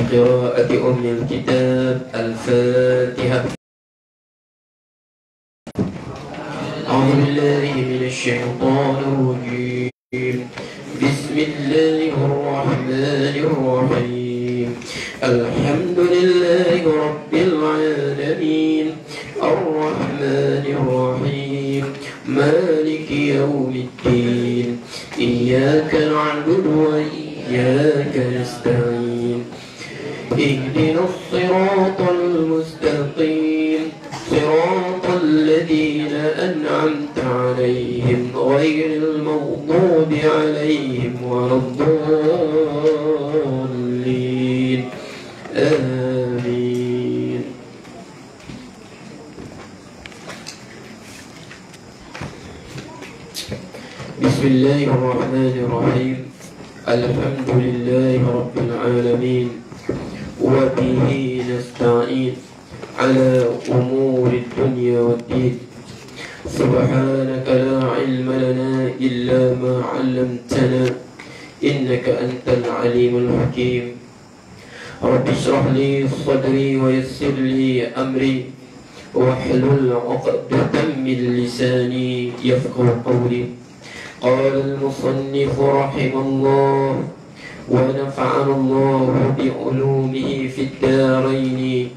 بقراءة أم الكتاب الفاتحة. أعوذ بالله من الشيطان الرجيم. بسم الله الرحمن الرحيم. الحمد لله رب العالمين الرحمن الرحيم مالك يوم الدين إياك نعبد وإياك نستعين اهدنا الصراط المستقيم صراط الذين أنعمت عليهم غير المغضوب عليهم ولا الضالين آمين. بسم الله الرحمن الرحيم. الحمد لله رب العالمين وبه نستعين على أمور الدنيا والدين. سبحانك لا علم لنا إلا ما علمتنا إنك أنت العليم الحكيم. رب اشرح لي صدري ويسر لي أمري واحلل عقدة من لساني يفقهوا قولي. قال المصنف رحمه الله ونفعنا الله بعلومه في الدارين.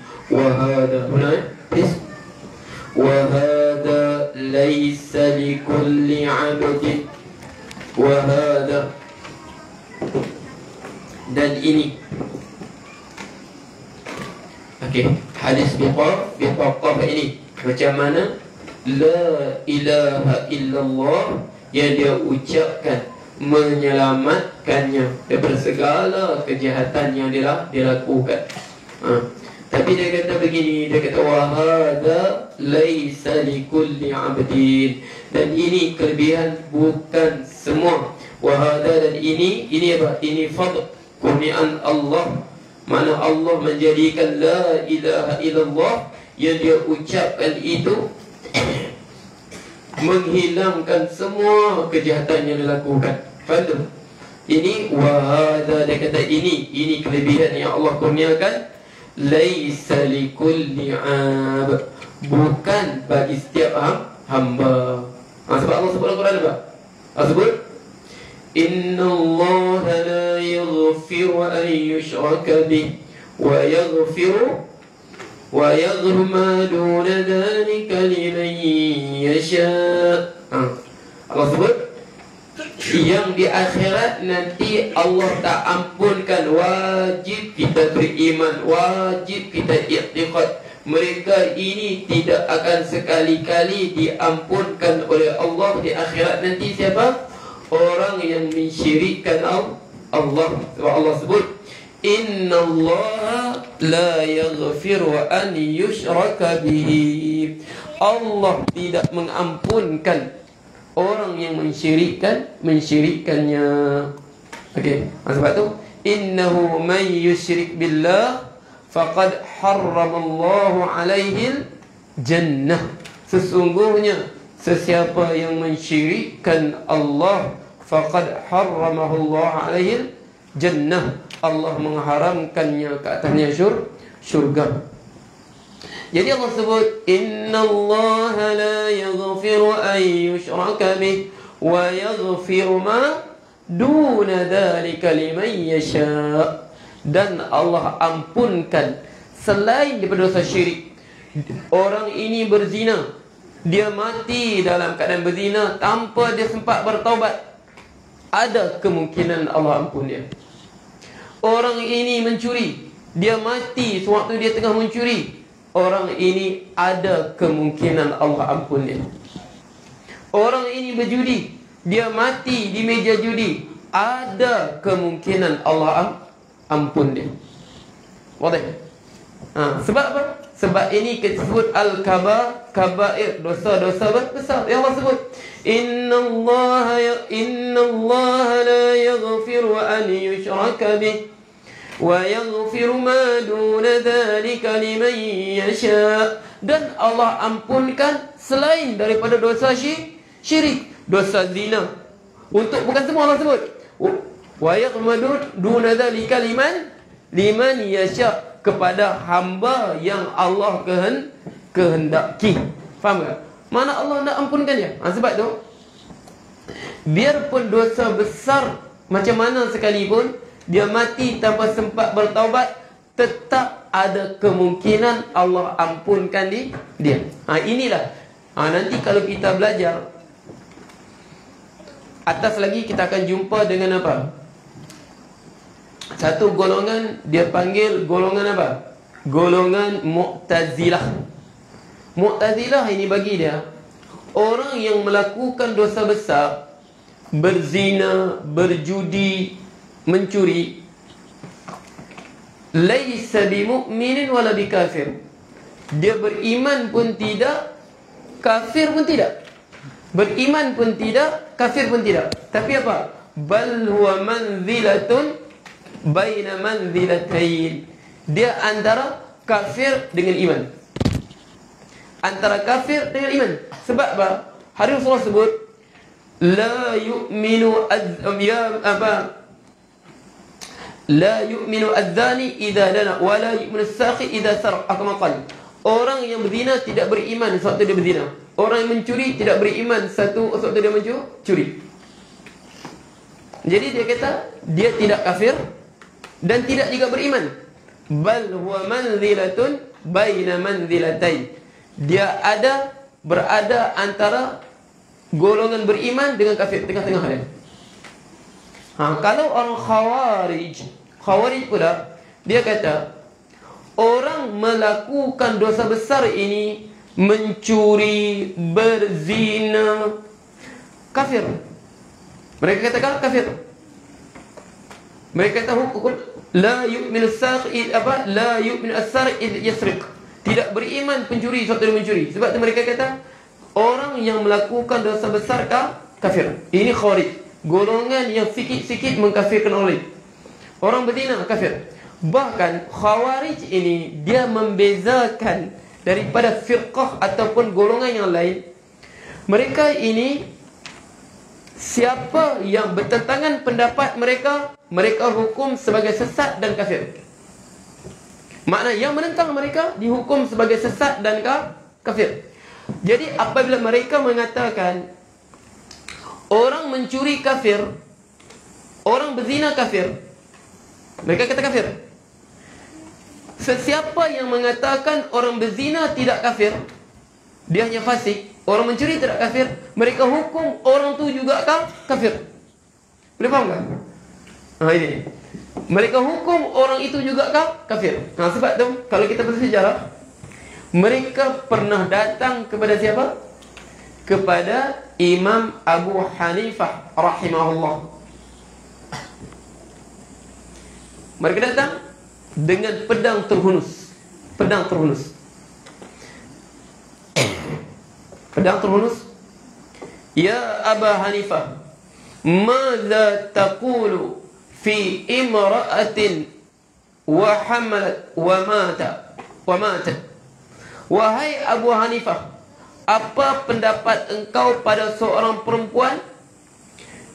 وهذا ليس لكل عبد. وهذا dan ini. Okey, hadis biqaqah ini macam mana la ilaha illallah yang dia ucapkan menyelamatkannya daripada segala kejahatan yang dia lakukan. Tapi dia kata begini, dia kata wahada laisa likulli abdin, dan ini kelebihan bukan semua. Wahada dan ini apa? Ini fadl, kurniaan Allah. Mana Allah menjadikan la ilaha illallah yang dia ucapkan itu menghilangkan semua kejahatan yang dilakukan. Fadl. Ini wahada, dia kata ini kelebihan yang Allah kurniakan. Laisa likulli abd, bukan bagi setiap hamba. Sebab Allah sebut dalam Quran apa? Allah sebut inna Allah la yaghfiru an yushraka bih wa yaghfiru ma duna dhalika liman yasha. Allah sebut yang di akhirat nanti Allah tak ampunkan. Wajib kita beriman, wajib kita i'tiqad. Mereka ini tidak akan sekali-kali diampunkan oleh Allah di akhirat nanti. Siapa? Orang yang mensyirikkan Allah. Sebab Allah sebut inna Allah la yaghfiru an yushraka bihi. Allah tidak mengampunkan orang yang mensyirikkannya. Okey, sebab tu innahu man yusyrik billah faqad harramallahu alaihi jannah. Sesungguhnya sesiapa yang mensyirikkan Allah faqad harramahullahu alaihi jannah, Allah mengharamkannya ke atasnya syurga. Jadi Allah sebut inna Allah la yaghfiru an yushraka bih wa yaghfiru ma duna dhalika liman yasha. Dan Allah ampunkan selain daripada dosa syirik. Orang ini berzina, dia mati dalam keadaan berzina tanpa dia sempat bertaubat, ada kemungkinan Allah ampun dia. Orang ini mencuri, dia mati sewaktu dia tengah mencuri, orang ini ada kemungkinan Allah ampun dia. Orang ini berjudi, dia mati di meja judi, ada kemungkinan Allah ampun dia. Wadah. Sebab apa? Sebab ini disebut al-kabair, dosa-dosa besar. Yang Allah sebut inna Allah la yaghfiru an yushraka bih wa yaghfiru ma duna dhalika liman yasha. Dan Allah ampunkan selain daripada dosa syirik, dosa zina. Untuk bukan semua Allah sebut wa yaghfiru duna dhalika liman liman yasha, kepada hamba yang Allah kehendaki. Faham tak? Mana Allah nak ampunkan dia. Sebab tu, biarpun dosa besar macam mana sekalipun, dia mati tanpa sempat bertaubat, tetap ada kemungkinan Allah ampunkan dia. Inilah. Nanti kalau kita belajar atas lagi, kita akan jumpa dengan apa? Satu golongan, dia panggil golongan apa? Golongan Mu'tazilah. Mu'tazilah ini bagi dia, orang yang melakukan dosa besar, berzina, berjudi, mencuri, laisa bimu'minin wala bikafir. Dia beriman pun tidak, kafir pun tidak. Beriman pun tidak, kafir pun tidak. Tapi apa? Bal huwa manzilatun baina manzilatain. Dia antara kafir dengan iman. Antara kafir dengan iman. Sebab apa? Hari Rasulullah sebut, la yu'minu la yu'minu az-zani idza lana wa la yu'minu as-saqi idza sarq. Orang yang berzina tidak beriman sewaktu dia berzina. Orang yang mencuri tidak beriman sewaktu dia mencuri. Jadi dia kata dia tidak kafir dan tidak juga beriman. Bal huwa manzilatun baina manzilatain. Dia berada antara golongan beriman dengan kafir, tengah-tengah dia. Kalau orang Khawarij pula, dia kata orang melakukan dosa besar ini, mencuri, berzina, kafir. Mereka katakan kafir. Mereka kata hukum la yu'minu as-sariq la yu'minu as-sariq yasriq. Tidak beriman pencuri sewaktu dia mencuri. Sebab tu mereka kata orang yang melakukan dosa besar kafir. Ini Khawarij, golongan yang sikit-sikit mengkafirkan orang lain. Orang berzina kafir. Bahkan Khawarij ini dia membezakan daripada firqah ataupun golongan yang lain. Mereka ini, siapa yang bertentangan pendapat mereka, mereka hukum sebagai sesat dan kafir. Makna yang menentang mereka dihukum sebagai sesat dan kafir. Jadi apabila mereka mengatakan orang mencuri kafir, orang berzina kafir, mereka kata kafir. Sesiapa yang mengatakan orang berzina tidak kafir, dia hanya fasik, orang mencuri tidak kafir, mereka hukum orang tu juga kafir. Boleh faham tak? Ini mereka hukum orang itu juga kafir. Sebab tu kalau kita bersejarah, mereka pernah datang kepada siapa? Kepada Imam Abu Hanifah rahimahullah. Mereka datang dengan pedang terhunus. Pedang terhunus. Pedang terhunus. Ya Aba Hanifah, madza taqulu fi imra'atin wa hamalat wa matat. Wahai Abu Hanifah, apa pendapat engkau pada seorang perempuan,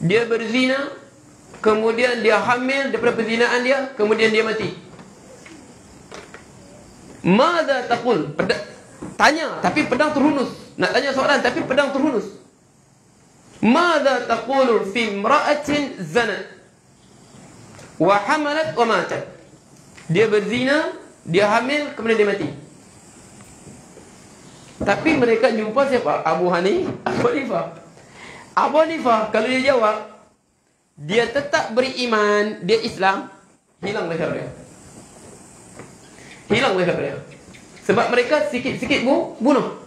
dia berzina, kemudian dia hamil daripada perzinaan dia, kemudian dia mati? Madza taqul? Tanya, tapi pedang terhunus. Nak tanya soalan, tapi pedang terhunus. Madza taqulu fi imra'atin zanat wa hamalat wa matat. Dia berzina, dia hamil, kemudian dia mati. Tapi mereka jumpa siapa? Abu Hanifah. Abu Hanifah kalau dia jawab, dia tetap beriman, dia Islam, hilang leher dia. Hilang leher dia. Sebab mereka sikit-sikit bunuh.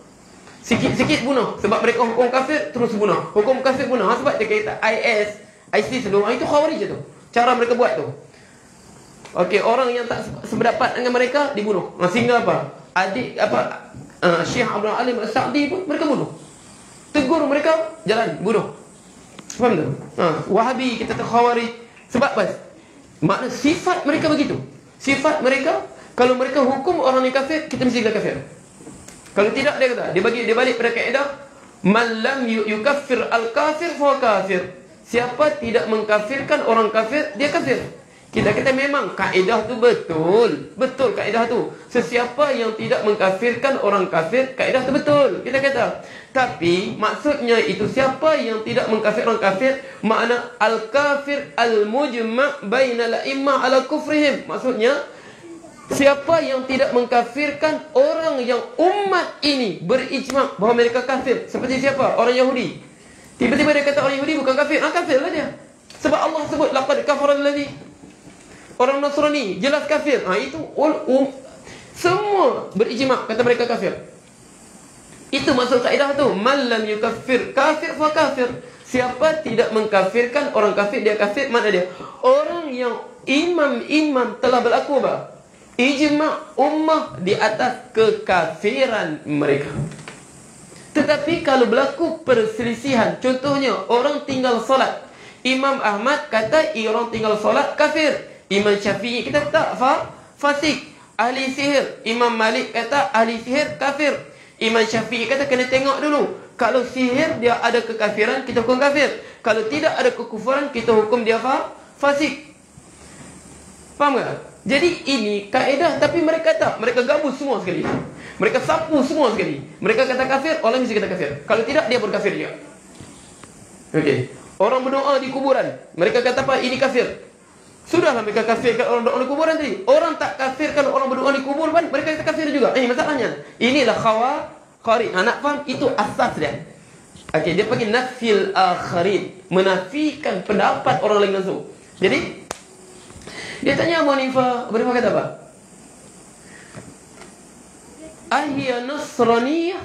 Sikit-sikit bunuh. Sebab mereka hukum kafir, terus bunuh. Hukum kafir bunuh. Sebab dia kata ISIS dulu, itu Khawarij tu. Cara mereka buat tu. Okey, orang yang tak sependapat dengan mereka dibunuh. Sehingga apa? Syekh Abdul Alim Al-Sa'di pun mereka bunuh. Tegur mereka, jalan, bunuh. Faham tak? Wahabi, kita tahu Khawarij. Sebab apa? Makna sifat mereka begitu. Sifat mereka, kalau mereka hukum orang yang kafir, kita mesti kena kafir. Kalau tidak, dia kata, dia balik pada kaedah man lam yukaffir al-kafir fa kafir. Siapa tidak mengkafirkan orang kafir, dia kafir. Kita kata memang kaedah tu betul. Betul kaedah tu. Sesiapa yang tidak mengkafirkan orang kafir, kaedah tu betul. Kita kata. Tapi maksudnya itu siapa yang tidak mengkafir orang kafir, makna al-kafir al-mujma' bainal a'immah ala kufrihim. Maksudnya siapa yang tidak mengkafirkan orang yang umat ini berijma' bahawa mereka kafir. Seperti siapa? Orang Yahudi. Tiba-tiba dia kata orang Yahudi bukan kafir. Kafirlah dia. Sebab Allah sebut laqad kafara allazi. Orang Nasrani jelas kafir. Itu semua berijma' kata mereka kafir. Itu maksud kaedah tu. Man lam yukaffir kafir fa kafir. Siapa tidak mengkafirkan orang kafir, dia kafir. Mana dia? Orang yang imam-imam telah berlaku apa? Ijma' ummah di atas kekafiran mereka. Tetapi kalau berlaku perselisihan, contohnya orang tinggal solat, Imam Ahmad kata orang tinggal solat kafir, Imam Syafi'i kita tak fasik. Ahli sihir, Imam Malik kata ahli sihir kafir. Imam Syafi'i kata kena tengok dulu. Kalau sihir dia ada kekafiran, kita hukum kafir. Kalau tidak ada kekufuran, kita hukum dia fasik. Faham tak? Jadi ini kaedah, tapi mereka tak. Mereka gabung semua sekali. Mereka sapu semua sekali. Mereka kata kafir, orang mesti kata kafir. Kalau tidak, dia pun kafir juga. Okey. Orang berdoa di kuburan, mereka kata apa? Ini kafir. Sudahlah mereka kafirkan orang doa di kuburan tadi. Orang tak kafirkan orang berdoa di kubur pun mereka kata kafir juga. Masalahnya. Inilah khawarij. Nak faham? Itu asas dia. Okey, dia panggil nafil akharin. Menafikan pendapat orang lain langsung. Jadi dia tanya Abu Hanifah kata apa? Ahya Nasraniyah.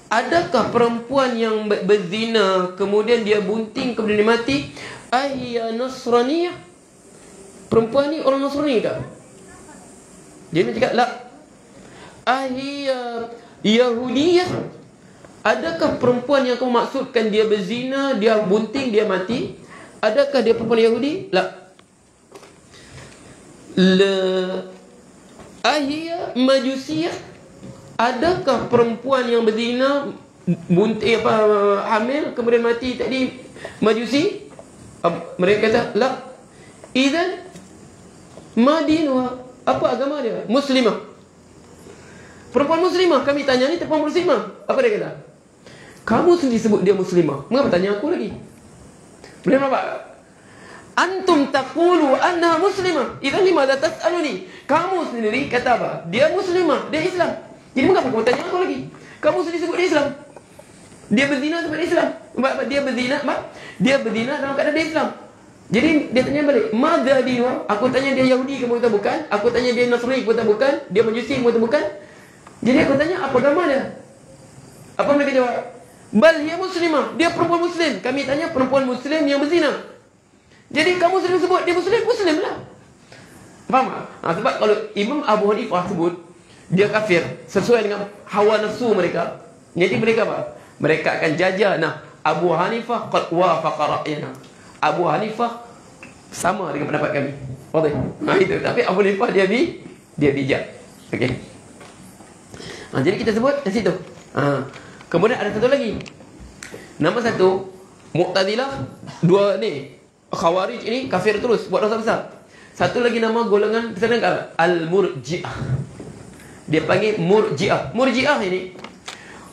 Adakah perempuan yang berzina kemudian dia bunting kemudian dia mati? Ahya Nasraniyah. Perempuan ni orang Nasrani tak? Dia nak cakap la. Ahya Yahudiyah. Adakah perempuan yang kamu maksudkan dia berzina, dia bunting, dia mati? Adakah dia perempuan Yahudi? La. Ahya Majusiyah. Adakah perempuan yang berzina, bunting hamil kemudian mati tadi Majusi? Mereka kata la. Idzan ma dinuha. Apa agama dia? Muslimah. Perempuan muslimah. Kami tanya ni perempuan muslimah. Apa dia kata? Kamu sendiri sebut dia muslimah. Mengapa tanya aku lagi? Boleh nampak? Antum taqulu annaha muslimah. Idzan limadha tas'aluni? Kamu sendiri kata apa? Dia muslimah, dia Islam. Jadi mengapa kamu tanya aku lagi? Kamu sendiri sebut dia Islam. Dia berzina sebab dia Islam. Dia berzina dalam keadaan dia Islam. Jadi dia tanya balik, madza dinuha? Aku tanya dia Yahudi, kamu kata bukan. Aku tanya dia Nasrani, kamu kata bukan. Dia Majusi, kamu kata bukan. Jadi aku tanya apa agama dia? Apa mereka jawab? Bal dia muslimah. Dia perempuan muslim. Kami tanya perempuan muslim yang berzina. Jadi kamu sendiri sebut dia muslim lah. Faham tak? Sebab kalau Imam Abu Hanifah sebut dia kafir sesuai dengan hawa nafsu mereka, jadi mereka apa? Mereka akan jajah. Abu Hanifah qad wafaqa ra'yana. Abu Hanifah sama dengan pendapat kami. Betul? Itu. Tapi Abu Hanifah dia bijak. Okey. Jadi kita sebut di situ. Kemudian ada satu lagi. Nama satu Mu'tazilah, dua ni Khawarij ini kafir terus, buat dosa besar. Satu lagi nama golongan sedangkan Al-Murji'ah. Dia panggil Murji'ah. Murji'ah ini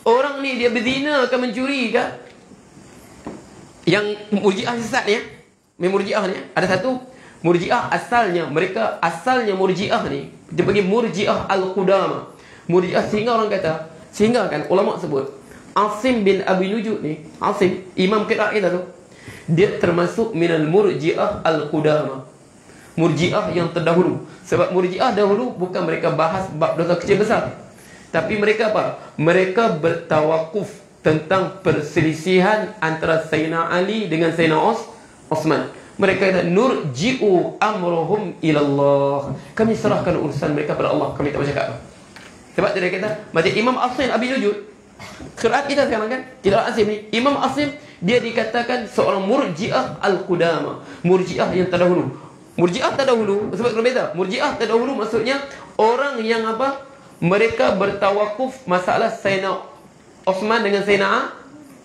orang ni dia berzina ke mencuri ke? Yang Murji'ah sesat ni, Murji'ah ni ada satu Murji'ah asalnya, mereka asalnya Murji'ah ni dia panggil Murji'ah Al-Qudama. Murji'ah sehingga orang kata, sehingga kan ulama sebut Asim bin Abi Nujud ni, Asim imam qiraat kita tu, dia termasuk minal Murji'ah Al-Qudama. Murji'ah yang terdahulu. Sebab Murji'ah dahulu bukan mereka bahas bab dosa kecil besar, tapi mereka apa? Mereka bertawakuf tentang perselisihan antara Sayyidina Ali dengan Sayyidina Osman. Mereka kata nurji'u amruhum ilallah. Kami serahkan urusan mereka pada Allah. Kami tak bercakap apa. Sebab dia kata macam Imam Asim Abi Nujud, qiraat kita sekarang kan, qiraat Asim ni, Imam Asim dia dikatakan seorang Murji'ah Al-Qudama. Murji'ah yang terdahulu. Murji'ah terdahulu, sebab berbeza. Murji'ah terdahulu maksudnya orang yang apa? Mereka bertawakuf masalah Sayyidina Osman dengan Sayyidina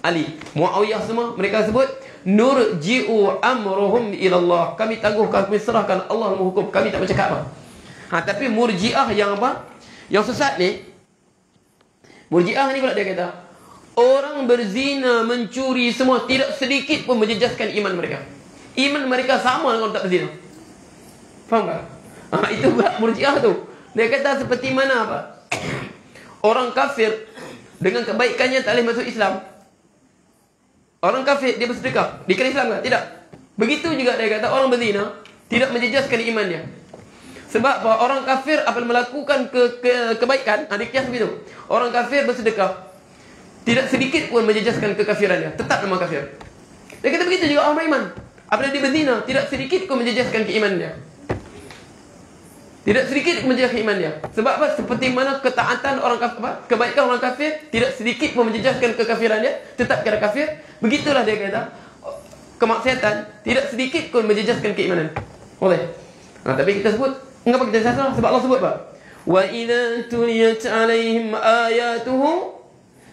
Ali. Muawiyah semua mereka sebut nurji'u amruhum ila Allah. Kami tangguhkan, kami serahkan Allah menghukum. Kami tak bercakap apa. Tapi Murji'ah yang apa? Yang sesat ni, Murji'ah ni pula dia kata, orang berzina, mencuri semua, tidak sedikit pun menjejaskan iman mereka. Iman mereka sama dengan orang tak berzina. Faham tak? Itu Murji'ah tu. Dia kata seperti mana apa? Orang kafir dengan kebaikannya tak boleh masuk Islam. Orang kafir dia bersedekah, dia kena Islam tak? Tidak. Begitu juga dia kata orang berzina tidak menjejaskan iman dia. Sebab apa? Orang kafir apabila melakukan kebaikan, dia kias begitu. Orang kafir bersedekah, tidak sedikit pun menjejaskan kekafiran dia, tetap nama kafir. Dia kata begitu juga orang beriman. Apabila dia berzina, tidak sedikit pun menjejaskan keimanan dia. Tidak sedikit menjejaskan iman dia. Sebab apa? Seperti mana ketaatan orang kafir, kebaikan orang kafir tidak sedikit pun menjejaskan kekafiran dia, tetap kira kafir. Begitulah dia kata, kemaksiatan tidak sedikit pun menjejaskan keimanan. Boleh? Tapi kita sebut, mengapa kita salah? Sebab Allah sebut apa? Wa idza tuliyat alaihim ayatuhu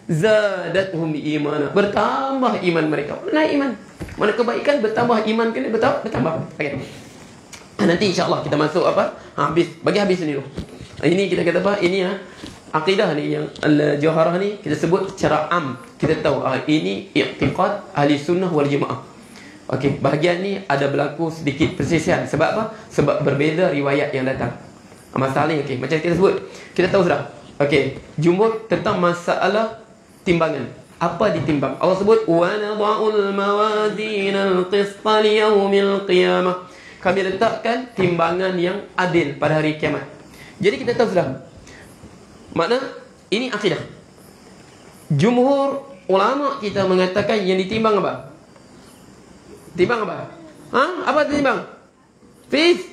zadatuhum imana. Bertambah iman mereka. Naik iman. Mana kebaikan bertambah iman kena bertambah. Okey. Nanti insya-Allah kita masuk apa? Bagi habis ni dulu. Ini kita kata apa? Ini akidah ni yang al-Jawharah ni kita sebut secara am. Kita tahu ini i'tiqad ahli sunnah wal jamaah. Okey, bahagian ni ada berlaku sedikit persisian. Sebab apa? Sebab berbeza riwayat yang datang. Masalah ni okey, macam kita sebut. Kita tahu sudah. Okey, jumhur tentang masalah timbangan. Apa ditimbang? Allah sebut wa nadha'ul mawazinal qista liyaumil qiyamah. Kami letakkan timbangan yang adil pada hari kiamat. Jadi kita tahu sudah. Makna ini akidah. Jumhur ulama kita mengatakan yang ditimbang apa? Timbang apa? Apa ditimbang? Fiz.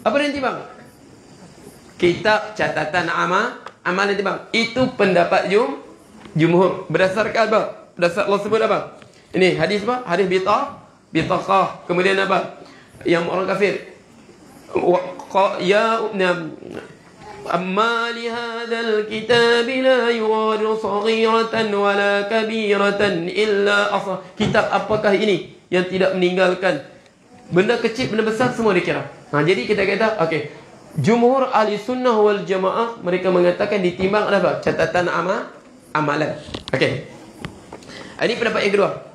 Apa yang ditimbang? Kitab catatan amal yang ditimbang. Itu pendapat jumhur. Berdasarkan apa? Berdasarkan Allah sebut apa? Ini hadis apa? Hadis bitaqah. Kemudian apa? Yang orang kafir. Amma li hadzal kitab la yughadiru saghiratan wala kabiratan illa ahsaha. Kitab apakah ini yang tidak meninggalkan benda kecil, benda besar semua dikira. Jadi kita kata okey, jumhur ahli sunnah wal jamaah mereka mengatakan ditimbang apa? Catatan amalan. Okey. Ini pendapat yang kedua.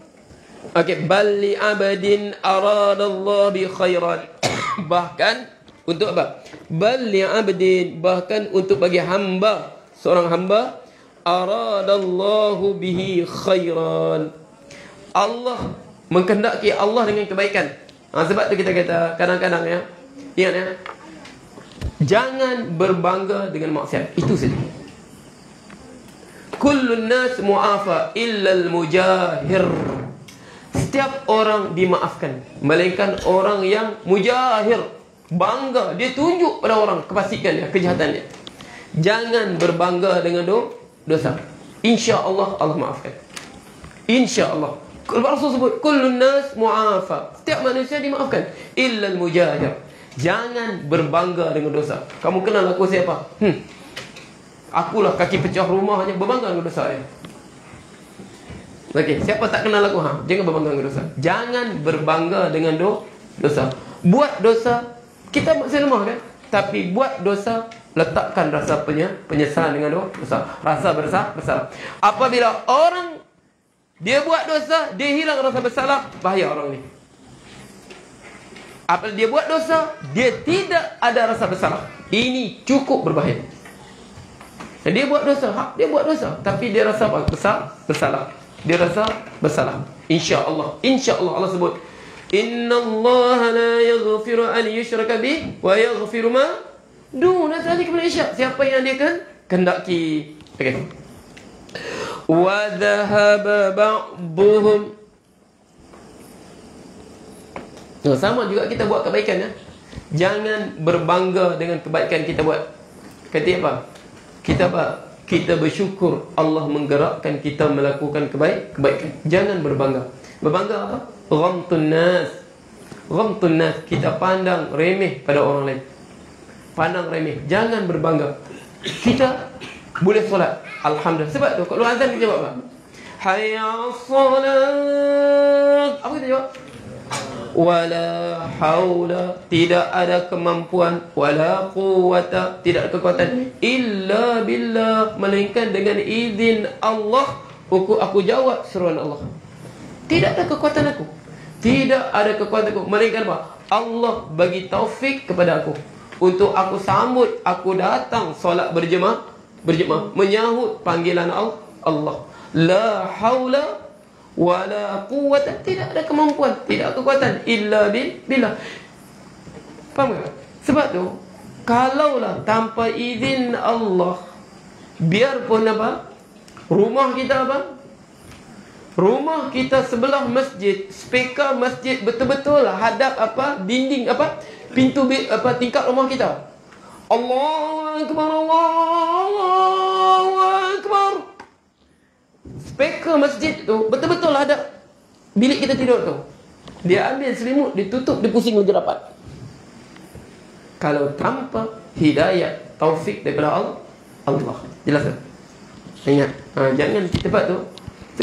Okey, bal li abadin aradallahu bi khairan. Bahkan untuk apa? Bal li abdin, bahkan untuk bagi hamba, seorang hamba, aradallahu bihi khairan. Allah menghendaki Allah dengan kebaikan. Sebab tu kita kata kadang-kadang ingat jangan berbangga dengan maksiat. Itu saja. Kullun nas mu'afa illa al-mujahir. Setiap orang dimaafkan, melainkan orang yang mujahir, bangga, dia tunjuk pada orang kefasikan dia, kejahatan dia. Jangan berbangga dengan dosa. Insya-Allah Allah maafkan. Insya-Allah. Rasul sebut kullun nas mu'afa. Setiap manusia dimaafkan illa al-mujahir. Jangan berbangga dengan dosa. Kamu kenal aku siapa? Akulah kaki pecah rumahnya, berbangga dengan dosa dia. Okey, siapa tak kenal aku? Jangan berbangga dengan dosa. Jangan berbangga dengan dosa. Buat dosa, kita masih lemah kan? Tapi buat dosa, letakkan rasa penyesalan dengan dosa. Rasa bersalah. Apabila orang dia buat dosa, dia hilang rasa bersalah, bahaya orang ni. Apabila dia buat dosa, dia tidak ada rasa bersalah. Ini cukup berbahaya. Dan dia buat dosa, tapi dia rasa apa? Bersalah. Dia rasa bersalah. Insya-Allah Allah sebut, innallaha la yaghfiru an yushraka bih wa yaghfiru ma duna dzalika liman yasha. Siapa yang dia kehendaki. Okey. Wa dhahaba ba'dhum. Sama juga kita buat kebaikan Jangan berbangga dengan kebaikan kita buat. Kata apa? Kita bersyukur Allah menggerakkan kita melakukan kebaikan. Jangan berbangga. Berbangga apa? Ghamtun nas. Kita pandang remeh pada orang lain. Pandang remeh. Jangan berbangga. Kita boleh solat, alhamdulillah. Sebab tu kalau azan kita buat apa? hayya 'alas salat. Apa kita jawab? Wala haula, tidak ada kemampuan, wala quwwata, tidak ada kekuatan, illa billah, melainkan dengan izin Allah. Aku jawab seruan Allah. Tidak ada kekuatan aku, tidak ada kekuatan aku, melainkan apa? Allah bagi taufik kepada aku untuk aku sambut, aku datang solat berjemaah, menyahut panggilan Allah. La haula wala quwwata, tidak ada kemampuan, tidak ada kekuatan, illa billah. Faham tak? Sebab tu, kalaulah tanpa izin Allah, biarpun apa, rumah kita apa, rumah kita sebelah masjid, speaker masjid betul-betul lah hadap apa, dinding apa, pintu apa, tingkap rumah kita, Allahu Akbar, Allahu Akbar. Speaker masjid tu betul-betul ada bilik kita tidur tu. Dia ambil selimut, ditutup, dia pusing lagi rapat. Kalau tanpa hidayah, taufik daripada Allah. Jelas tak? Ingat, jangan kita buat tu.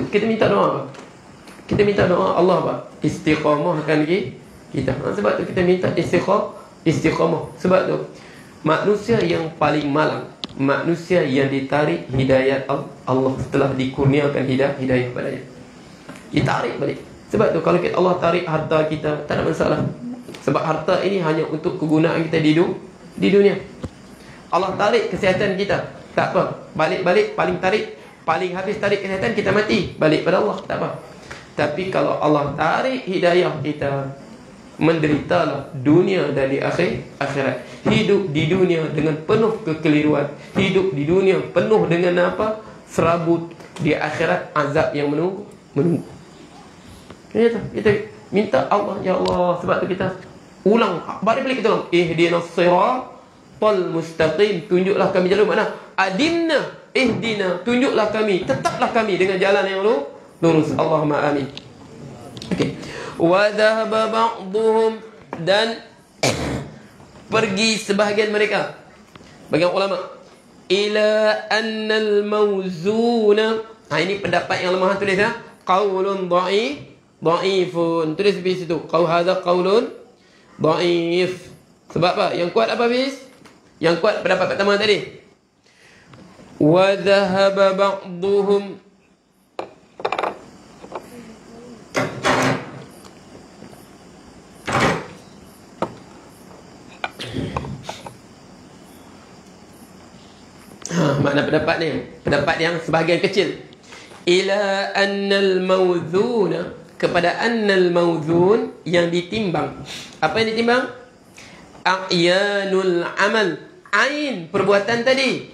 Kita minta doa apa? Kita minta doa Allah apa? Istiqamahkan kita. Sebab tu kita minta istiqamah. Sebab tu manusia yang paling malang, manusia yang ditarik hidayat Allah setelah dikurniakan hidayah padanya, ditarik balik. Sebab tu kalau Allah tarik harta kita, tak ada masalah. Sebab harta ini hanya untuk kegunaan kita di dunia. Allah tarik kesihatan kita, tak apa. Balik-balik, paling habis tarik kesihatan, kita mati, balik pada Allah, tak apa. Tapi kalau Allah tarik hidayah kita, menderitalah dunia dan di akhirat. Hidup di dunia dengan penuh kekeliruan, hidup di dunia penuh dengan apa? Serabut. Di akhirat azab yang menunggu. Kita minta Allah, ya Allah. Sebab tu kita ulang, balik kita ulang, ihdinas siratal mustaqim, tunjuklah kami jalan mana. Adinna ihdina, tunjuklah kami, tetaplah kami dengan jalan yang lurus. Allahumma amin. Okey. Wa dhahaba ba'dhum, dan pergi sebahagian mereka, bagian ulama, ila annal mawzuna. Ini pendapat yang lemah, tulis ya. Qaulun dha'ifun. Tulis di situ. Hadza qaulun dha'if. Sebab apa? Yang kuat apa habis? Yang kuat pendapat pertama tadi. Wa dhahaba ba'dhum, makna pendapat ni, pendapat yang sebahagian kecil. Ila annal mawzuna, kepada annal mawzun, yang ditimbang. Apa yang ditimbang? A'yanul amal, ain perbuatan tadi.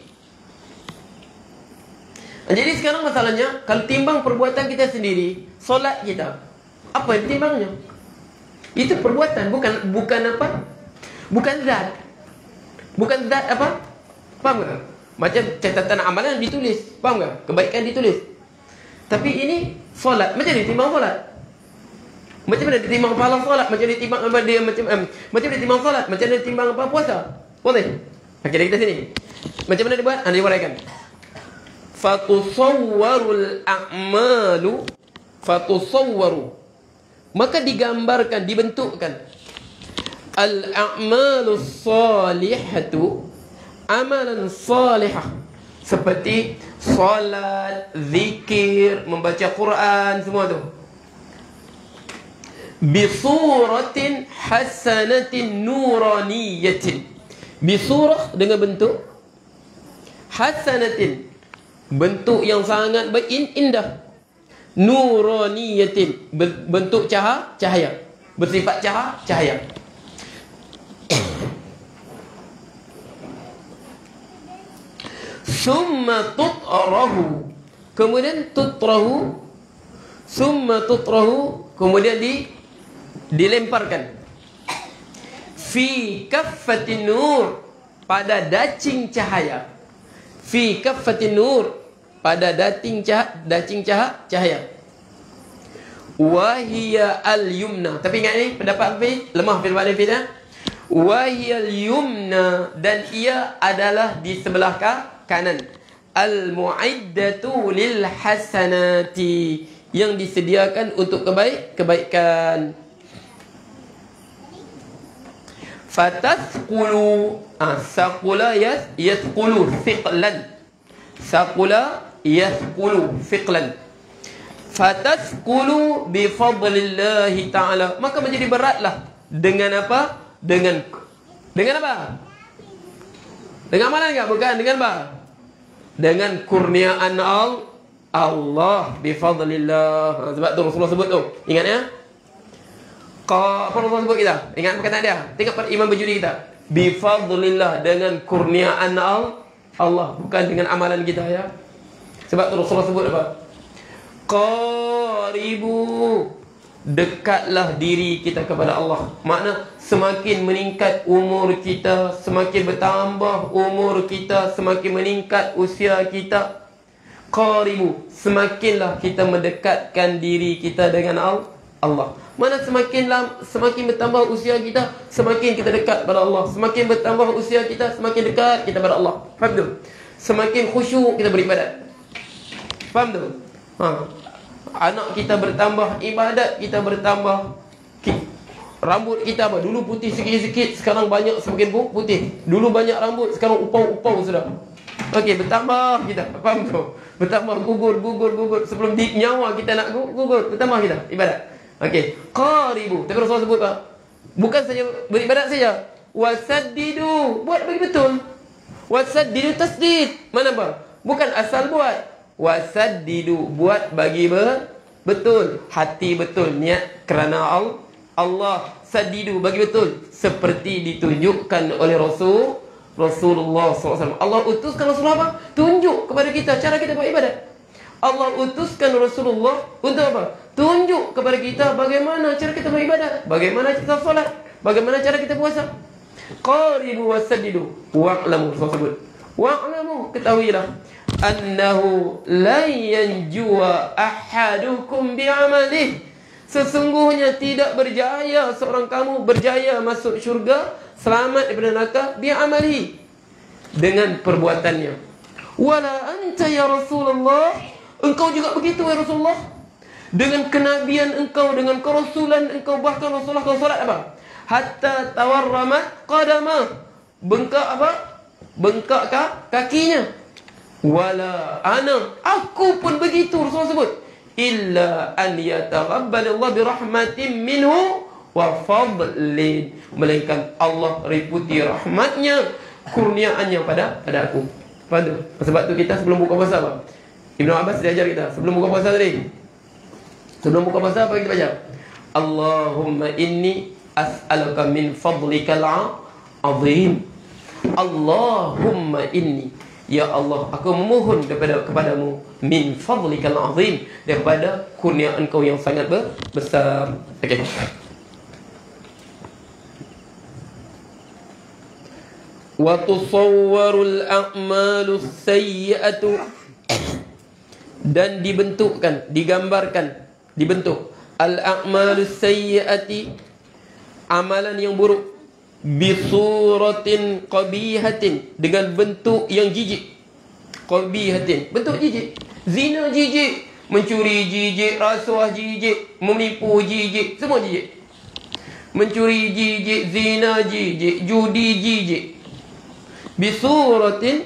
Jadi sekarang masalahnya, kalau timbang perbuatan kita sendiri, solat kita, apa yang ditimbangnya? Itu perbuatan, bukan apa? Bukan zat. Bukan zat apa? Faham tak? Macam catatan amalan ditulis, faham tak? Kebaikan ditulis. Tapi ini solat, macam mana ditimbang solat? Macam mana ditimbang pahala solat? Macam mana ditimbang apa dia macam mana ditimbang solat? Macam mana ditimbang apa puasa? Boleh? Okey, kita sini. Macam mana dibuat? Anda uraikan. Fatusawwarul a'malu, fatusawwaru, maka digambarkan, dibentukkan, al-a'malus salihatu, amalan salihah, seperti solat, zikir, membaca Quran, semua tu, bisuratin hasanatin nuraniyatin, bisurah dengan bentuk hasanatin, bentuk yang sangat indah, nuraniyatin, bentuk cahaya, bersifat cahaya. Summa tutrahu, kemudian tutrahu, summa tutrahu, kemudian dilemparkan, fi kaffatin nur, pada dacing cahaya, fi kaffatin nur, pada dacing cahaya, wahiya al-yumna. Tapi ingat ni pendapat Hafiz, lemah pendapat Hafiz, wahiya al-yumna, dan ia adalah di sebelah kanan, al-mu'iddatu lil hasanati, yang disediakan untuk kebaikan. Fatathqulu, saqula yathqulu thiqlan, saqula yathqulu thiqlan. Fatathqulu bi fadlillahi ta'ala, maka menjadi beratlah dengan apa? Dengan apa? Dengan amalan enggak? Bukan, dengan apa? Dengan kurniaan Allah, bi fadlillah. Sebab tu Rasulullah sebut tu. Ingat ya? Apa Rasulullah sebut kita? Ingat perkataan dia? Tengok pada iman berjudi kita. Bi fadlillah, dengan kurniaan Allah, bukan dengan amalan kita ya. Sebab tu Rasulullah sebut apa? Qaribu, dekatlah diri kita kepada Allah. Makna semakin meningkat umur kita, semakin bertambah umur kita, semakin meningkat usia kita. Qaribu, semakinlah kita mendekatkan diri kita dengan Allah. Mana semakin bertambah usia kita, semakin kita dekat pada Allah. Semakin bertambah usia kita, semakin dekat kita pada Allah. Faham tu? Semakin khusyuk kita beribadat. Faham tu? Anak kita bertambah, ibadat kita bertambah. Rambut kita apa? Dulu putih sikit-sikit, sekarang banyak, semakin putih. Dulu banyak rambut, sekarang upau-upau sudah. Okey, bertambah kita. Faham tu? Bertambah gugur. Sebelum di nyawa kita nak gugur, bertambah kita ibadat. Okey, qaribu. Tapi Rasulullah sebut apa? Bukan saja beribadat saja. Wasaddidu, buat bagi betul. Wasaddidu tasdid. Mana apa? Bukan asal buat. Wasaddidu, buat bagi betul. Hati betul, niat kerana Allah. Saddidu, bagi betul. Seperti ditunjukkan oleh Rasulullah SAW. Allah utuskan Rasulullah apa? Tunjuk kepada kita cara kita beribadat. Allah utuskan Rasulullah untuk apa? Tunjuk kepada kita bagaimana cara kita beribadat, bagaimana kita solat, bagaimana cara kita puasa. Qaribu wasaddidu wa'lamu, sebut wa'lamu, ketahuilah annahu la yanjuwa ahadukum bi'amalihi, sesungguhnya tidak berjaya seorang kamu berjaya masuk syurga, selamat daripada neraka, bi'amalihi, dengan perbuatannya. Wala anta ya Rasulullah, engkau juga begitu ya Rasulullah. Dengan kenabian engkau, dengan kerasulan engkau, bahkan Rasulullah kau solat apa? Hatta tawarramat qadamah, bengkak apa? Bengkak kakinya. Wala ana, aku pun begitu, Rasulullah sebut. Illa an yataghabbalallahu birahmatin minhu wa fadlin, melainkan Allah riputi rahmatnya, kurniaannya pada aku. Faham? Sebab tu kita sebelum buka puasa apa? Ibnu Abbas dia ajar kita sebelum buka puasa tadi. Sebelum buka puasa apa kita baca? Allahumma inni as'aluka min fadlikal azim. Allahumma inni, ya Allah, aku memohon kepadamu min fadlikal azim, daripada kurnia engkau yang sangat besar. Okey. Wa tusawwarul a'malus sayyi'atu, dan dibentuk al-a'malus sayyi'ati, amalan yang buruk, bisuratin qabihatin, dengan bentuk yang jijik. Qabihatin, bentuk jijik. Zina jijik, mencuri jijik, rasuah jijik, menipu jijik, semua jijik. Mencuri jijik, zina jijik, judi jijik. Bisuratin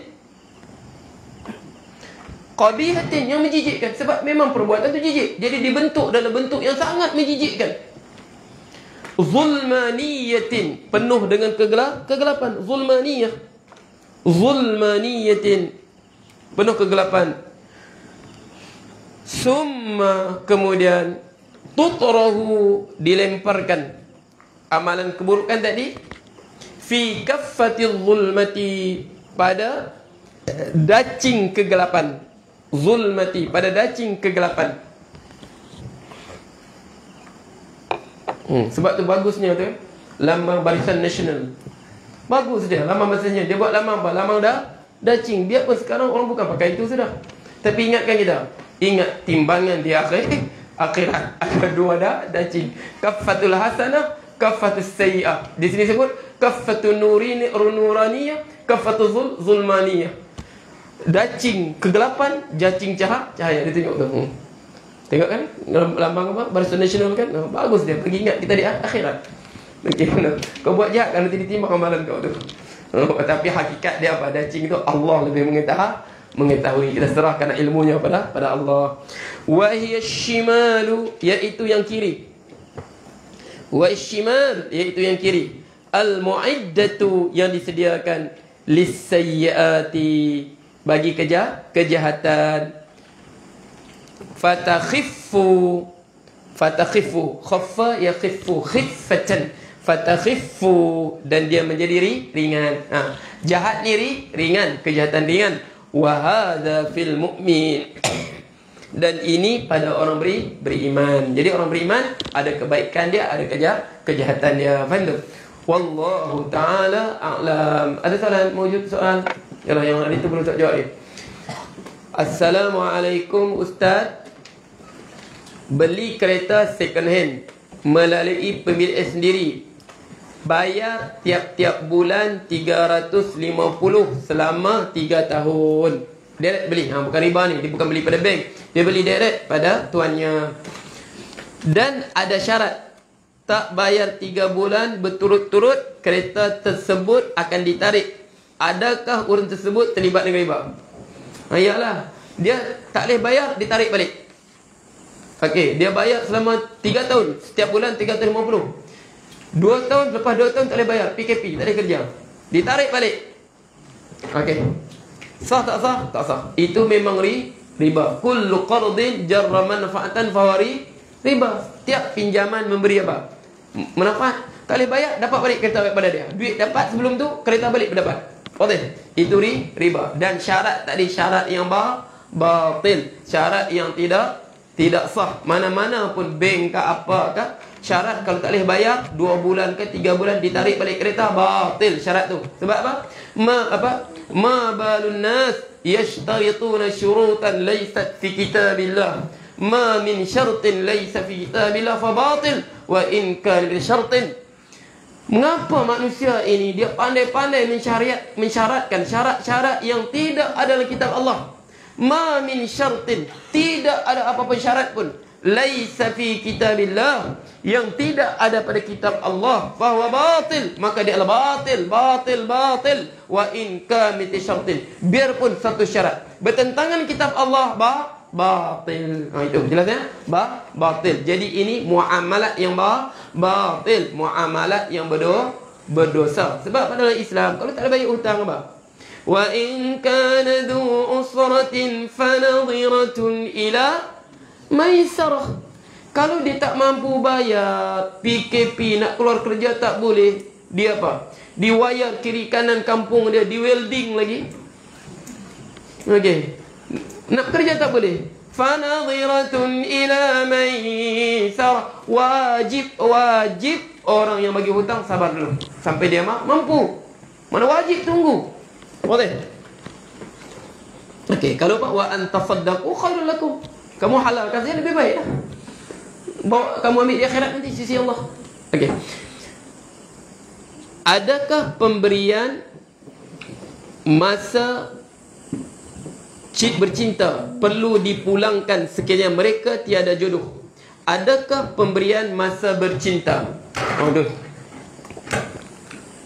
qabihatin, yang menjijikkan. Sebab memang perbuatan itu jijik, jadi dibentuk dalam bentuk yang sangat menjijikkan. Zulmaniyatin, penuh dengan kegelapan. Zulmaniyatin, penuh kegelapan. Summa, kemudian tutrahu, dilemparkan amalan keburukan tadi, fi kaffatil zulmati, pada dacing kegelapan. Zulmati, pada dacing kegelapan. Sebab tu bagusnya tu lambang Barisan Nasional. Bagus dia lambang bahasanya. Dia buat lambang apa? Lambang dacing. Biarpun sekarang orang bukan pakai itu sudah, tapi ingatkan kita, ingat timbangan di akhirat ada dua dacing. Kaffatul hasanah, kaffatus sayyi'ah. Di sini sebut kaffatun nuraniyah, kaffatul zulmaniyah. Dacing kegelapan, jacing cahaya. Dia tunjuk tu. Tengok kan lambang apa? Barisan Nasional kan? Bagus dia. Pergi ingat kita di akhirat. Okey, kau buat jahat kan nanti ditimbang amalan kau tu. Tapi hakikat dia apa? Dacing tu Allah lebih mengetahui. Kita serahkan ilmunya pada Allah. Wa hiya shimalu, iaitu yang kiri. Wa shimal, iaitu yang kiri. Al mu'iddatu, yang disediakan lisayyiati, bagi kejahatan. Fatakhifu, khaffa yakhiffu khiffatan, fatakhifu, dan dia menjadi ringan. Jahat ni ringan, kejahatan ringan. Wa hadza fil mu'min, dan ini pada orang beriman. Jadi orang beriman ada kebaikan dia, ada kejahatan dia. Faham tak? Wallahu ta'ala a'lam. Ada soalan? Mewujud soalan? Yalah, yang hari tu belum tak jawab ni. Assalamualaikum Ustaz. Beli kereta second hand melalui pemilik sendiri, bayar tiap-tiap bulan 350 selama 3 tahun. Direct beli, bukan riba ni. Dia bukan beli pada bank, dia beli direct pada tuannya. Dan ada syarat, tak bayar 3 bulan berturut-turut, kereta tersebut akan ditarik. Adakah orang tersebut terlibat dengan riba? Iyalah, dia tak boleh bayar, ditarik balik. Okey, dia bayar selama 3 tahun, setiap bulan 350. 2 tahun, lepas 2 tahun tak boleh bayar, PKP, tak boleh kerja, ditarik balik. Okey, sah tak sah? Tak sah. Itu memang riba. Kullu qardin jarra manfaatan fawari riba. Tiap pinjaman memberi apa? Manfaat. Tak boleh bayar, dapat balik kereta pada dia. Duit dapat sebelum tu, kereta balik berdapat. Okey, itu riba. Dan syarat tadi, syarat yang batil, syarat yang tidak sah. Mana-mana pun bank ke apa ke, syarat kalau tak boleh bayar 2 bulan ke 3 bulan, ditarik balik kereta, batil syarat tu. Sebab apa? Ma balun nas yashtarituna syurutan laysat fi kitabillah. Ma min syartin laysa fi kitabillah fa batil wa in kana bi syartin. Mengapa manusia ini dia pandai-pandai mensyaratkan syarat-syarat yang tidak ada dalam kitab Allah? Ma min syartin, tidak ada apa-apa syarat pun, laisa fi kitabillah, yang tidak ada pada kitab Allah, fahuwa batil, maka dia adalah batil. Wa in kana syartin, biarpun satu syarat bertentangan kitab Allah, batil. Itu jelas ya? Batil. Jadi ini muamalat yang batil, muamalat yang berdosa. Sebab pada Islam kalau tak ada bayar hutang apa? Wa in kana dhu usratin fanadhiratun ila maisarah. Kalau dia tak mampu bayar, PKP, nak keluar kerja tak boleh, dia apa? Di wayar kiri kanan kampung dia, di welding lagi. Okey. Nak kerja tak boleh. Fanadhiratun ila maisarah. Wajib orang yang bagi hutang sabar dulu sampai dia mampu. Mana wajib tunggu. Boleh. Okey, kalau Pak wa antasaddaqu khairul lakum. Kamu halalkan saja lebih baik lah. Bawa kamu ambil di akhirat nanti sisi Allah. Okey. Adakah pemberian masa bercinta perlu dipulangkan sekiranya mereka tiada jodoh? Adakah pemberian masa bercinta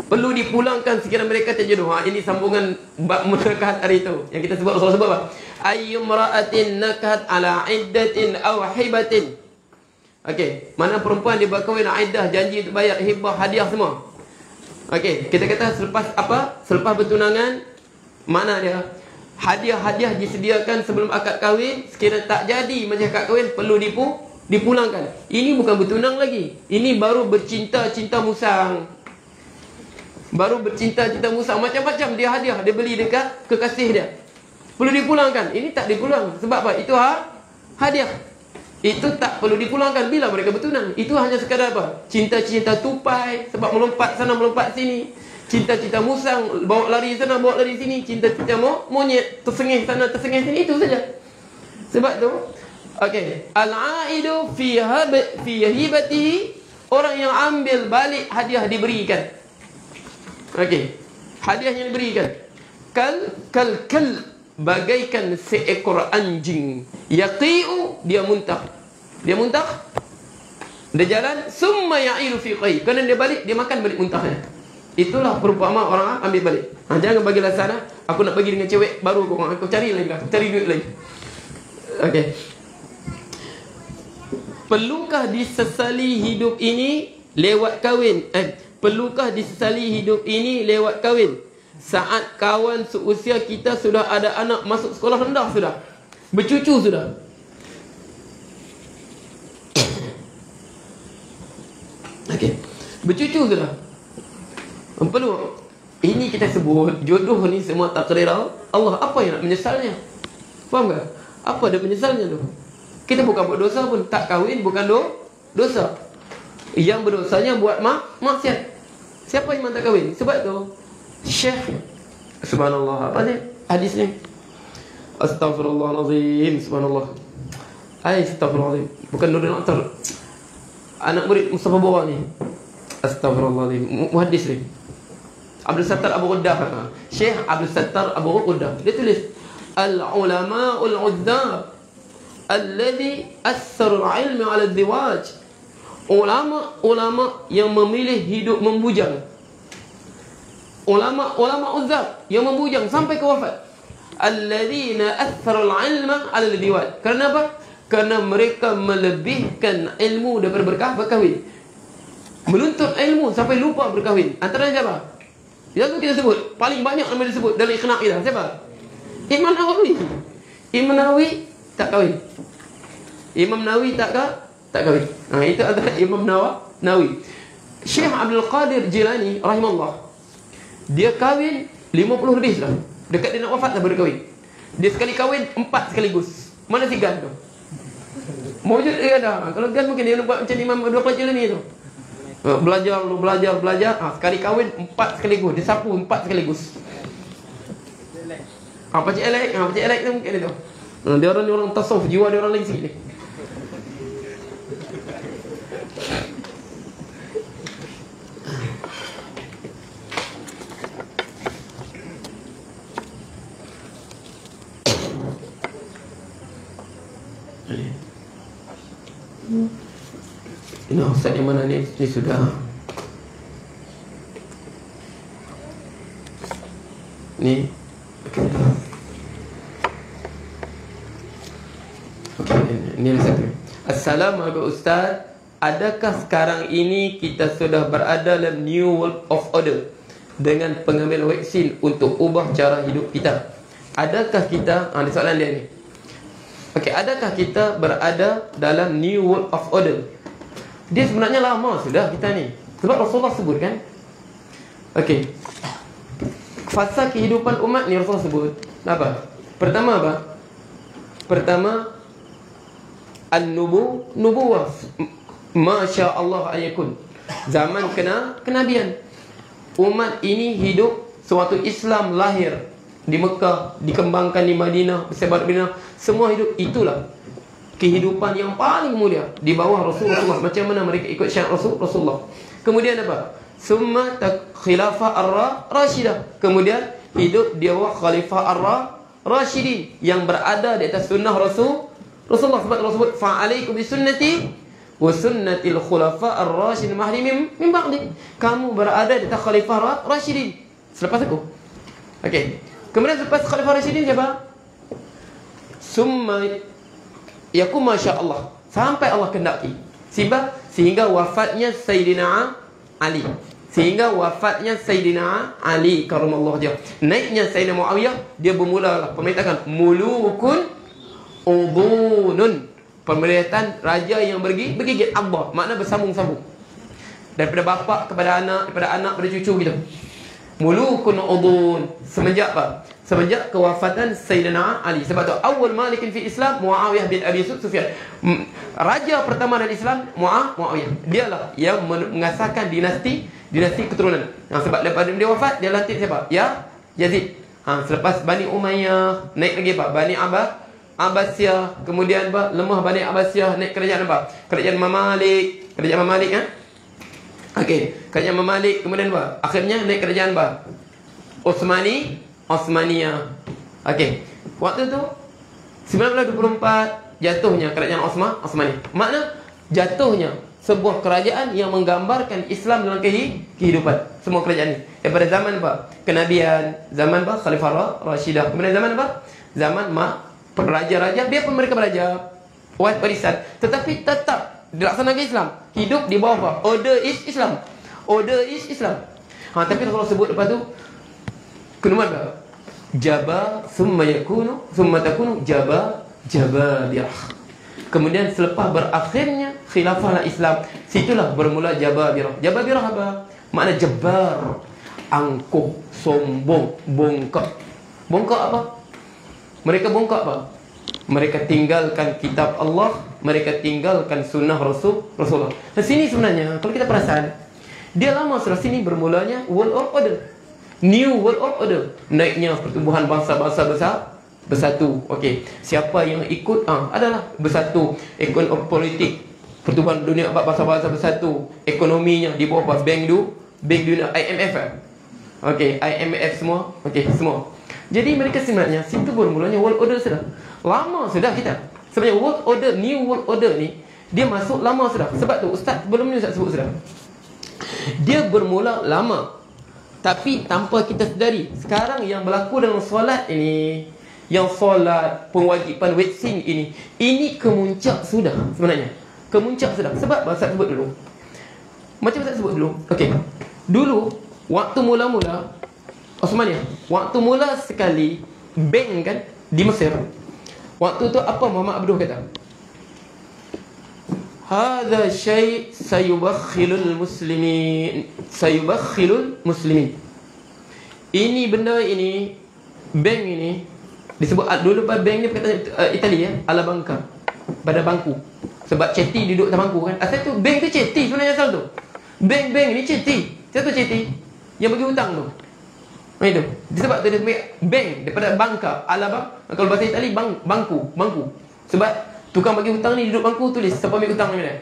perlu dipulangkan sekiranya mereka tiada jodoh? Ini sambungan bab menakahat hari itu yang kita sebut apa? Ayyumra'atin nakahat ala iddatin aw hibatin. Okey, mana perempuan dia berkahwin iddah, janji untuk bayar hibah, hadiah semua. Okey, kita kata selepas apa? Selepas bertunangan, mana dia? Hadiah-hadiah disediakan sebelum akad kahwin, sekiranya tak jadi macam akad kahwin, perlu dipulangkan. Ini bukan bertunang lagi. Ini baru bercinta-cinta musang. Macam-macam dia hadiah, dia beli dekat kekasih dia. Perlu dipulangkan. Ini tak dipulang. Sebab apa? Itu hadiah. Itu tak perlu dipulangkan bila mereka bertunang. Itu hanya sekadar apa? Cinta-cinta tupai, sebab melompat sana melompat sini. Cinta-cinta musang, bawa lari sana bawa lari sini. Cinta-cinta monyet, tersengih sana tersengih sini. Itu saja. Sebab tu okey, al-aidu fi hibatihi, orang yang ambil balik hadiah diberikan. Okey, hadiah yang diberikan. Kal bagaikan seekor anjing. Yaqi'u, dia muntah. Dia muntah, dia jalan, summa ya'ilu fi qai. Kerana dia balik, dia makan balik muntahnya. Itulah perumpamaan orang ambil balik. Jangan bagilah sana, aku nak pergi dengan cewek baru aku cari lagi lah, cari duit lagi. Okey. Perlukah disesali hidup ini lewat kahwin? Perlukah disesali hidup ini lewat kahwin? Saat kawan seusia kita sudah ada anak, masuk sekolah rendah sudah, bercucu sudah. Okey, bercucu sudah. Perlu. Ini kita sebut jodoh ni semua takdir Allah. Apa yang nak menyesalnya? Faham tak? Apa ada menyesalnya tu? Kita bukan buat dosa pun. Tak kahwin bukan dosa. Yang berdosanya buat maksiat. Siapa yang tak kahwin? Sebab tu Syekh, subhanallah, apa ni hadis ni? Astaghfirullahalazim, subhanallah. Astaghfirullahalazim. Bukan Nurul Aktar, anak murid Mustafa Bawah ni. Astaghfirullahalazim, muhaddis ni, Abdul Sattar Abu Quddah. Syekh Abdul Sattar Abu Quddah, dia tulis al-ulama'ul udzab alladhi assaru al-ilmi 'ala al-zawaj. Ulama yang memilih hidup membujang. Ulama uzzab yang membujang sampai ke wafat. Alladzina atharu al-ilma 'ala al-zawaj. Kerana apa? Kerana mereka melebihkan ilmu daripada berkahwin. Menuntut ilmu sampai lupa berkahwin. Antaranya siapa? Yang kita sebut paling banyak nama disebut dalam ikhna' kita. Siapa? Imam Nawawi. Imam Nawawi tak kahwin. Imam Nawawi tak kahwin. Itu adalah Imam Nawawi. Syekh Abdul Qadir Jilani rahimahullah, dia kahwin 50 lebih sudah. Dekat dia nak wafat dah baru kahwin. Dia sekali kahwin 4 sekaligus. Mana si gan tu? Mewujud dia ada. Kalau gan mungkin dia nak buat macam Imam Abdul Qadir Jilani tu. Belajar. Sekali kahwin 4 sekaligus. Dia sapu 4 sekaligus. Pakcik elek. Pakcik elek tu mungkin dia tu. Dia orang tasawuf, jiwa dia orang lain sikit ni. Ini ustaz yang mana ni? Ini sudah. Ni. Ini satu. Assalamualaikum ustaz. Adakah sekarang ini kita sudah berada dalam new world of order dengan pengambilan vaksin untuk ubah cara hidup kita? Adakah kita, ini soalan dia ni. Okey, adakah kita berada dalam new world of order? Dia sebenarnya lama sudah kita ni. Sebab Rasulullah sebut kan. Okey, fasa kehidupan umat ni Rasulullah sebut apa? Pertama apa? Pertama An-nubuwah, Masya Allah ayakun. Zaman kenabian. Umat ini hidup suatu Islam lahir di Mekah, dikembangkan di Madinah, bersebar di Madinah. Semua hidup itulah kehidupan yang paling mulia di bawah Rasulullah. Macam mana mereka ikut syiar Rasulullah. Kemudian apa? Summa khilafah ar-rasyidah. Kemudian hidup di bawah khalifah ar-rasyidin yang berada di atas sunnah Rasulullah. Sebab Allah sebut fa'alaikum bisunnati wa sunnatil khulafa ar-rasyidin mahdi min ba'di. Kamu berada di atas khalifah rasyidin selepas aku. Okey. Kemudian selepas khalifah rasyidin siapa? Summa yakum masya-Allah, sampai Allah kendaki. Sehingga wafatnya Sayyidina Ali. Sehingga wafatnya Sayyidina Ali karamallahu wajhah. Naiknya Sayyidina Muawiyah, dia bermula pemerintahan mulukun udunun, pemerintahan raja yang bergigit abah, makna bersambung-sambung daripada bapa kepada anak, daripada anak pada cucu gitu. Mulukun udun. Semenjak apa? Semenjak kewafatan Sayyidina Ali. Sebab tu awal malikin fi Islam Muawiyah bin Abi Sufyan. Raja pertama dalam Islam Muawiyah. Dialah yang mengasaskan dinasti keturunan. Sebab lepas dia wafat, dia lantik siapa? Yazid. Selepas Bani Umayyah, naik lagi apa? Bani Abbasiyah, kemudian apa? Lemah Bani Abbasiyah, naik kerajaan apa? Kerajaan Mamalik. Okey, kerajaan Mamalik, kemudian apa? Akhirnya naik kerajaan apa? Osmaniyah. Okey. Waktu tu 1924 jatuhnya kerajaan Osmani. Makna jatuhnya sebuah kerajaan yang menggambarkan Islam dalam kehidupan semua kerajaan ni. Daripada zaman apa? Kenabian, zaman apa? Khalifah Rashidah. Kemudian zaman apa? Zaman raja-raja, biarpun mereka beraja warisan, tetapi tetap dilaksanakan Islam. Hidup di bawah apa? Order is Islam. Order is Islam. Tapi Rasulullah sebut lepas tu kenuman berapa? Jaba summa yakunu summa takunu jababirah. Kemudian selepas berakhirnya khilafah Islam, situlah bermula jababirah. Jababirah apa? Makna jabbar, angkuh, sombong, bongkak. Bongkak apa? Mereka bongkak apa? Mereka tinggalkan kitab Allah, mereka tinggalkan sunnah Rasulullah. Di sini sebenarnya kalau kita perasan, dia lama sudah sini bermulanya world order. New world order. Naiknya pertumbuhan bangsa-bangsa bersatu. Okey. Siapa yang ikut adalah bersatu. Ekonomi politik, pertumbuhan dunia bangsa-bangsa bersatu. Ekonominya di bawah bank dunia IMF. Okey, IMF semua. Okey, semua. Jadi mereka sebenarnya situ bermulanya world order sudah. Lama sudah kita. Sebenarnya world order, new world order ni dia masuk lama sudah. Sebab tu ustaz sebelum ni ustaz sebut sudah. Dia bermula lama, tapi tanpa kita sedari. Sekarang yang berlaku dalam solat ini, yang solat pewajipan waxing ini kemuncak sudah sebenarnya. Kemuncak sudah. Sebab ustaz sebut dulu. Macam ustaz sebut dulu. Okey. Dulu waktu mula-mula Osmania, waktu mula sekali bank kan di Mesir. Waktu tu apa Muhammad Abduh kata? Hadza syai' sayubakhilul muslimin. Sayubakhilul muslimin. Ini benda ini, bank ini disebut dulu bank ni perkataan Itali ya, ala banka. Pada bangku. Sebab ceti duduk atas bangku kan. Asal tu bank tu ceti sebenarnya asal tu. Bank ni ceti. Siapa ceti? Yang bagi hutang tu. Itu. Sebab tu dia sebut bank daripada banka, ala kalau bahasa Itali bangku. Sebab tukang bagi hutang ni duduk bangku tulis siapa ambil hutang ni mana.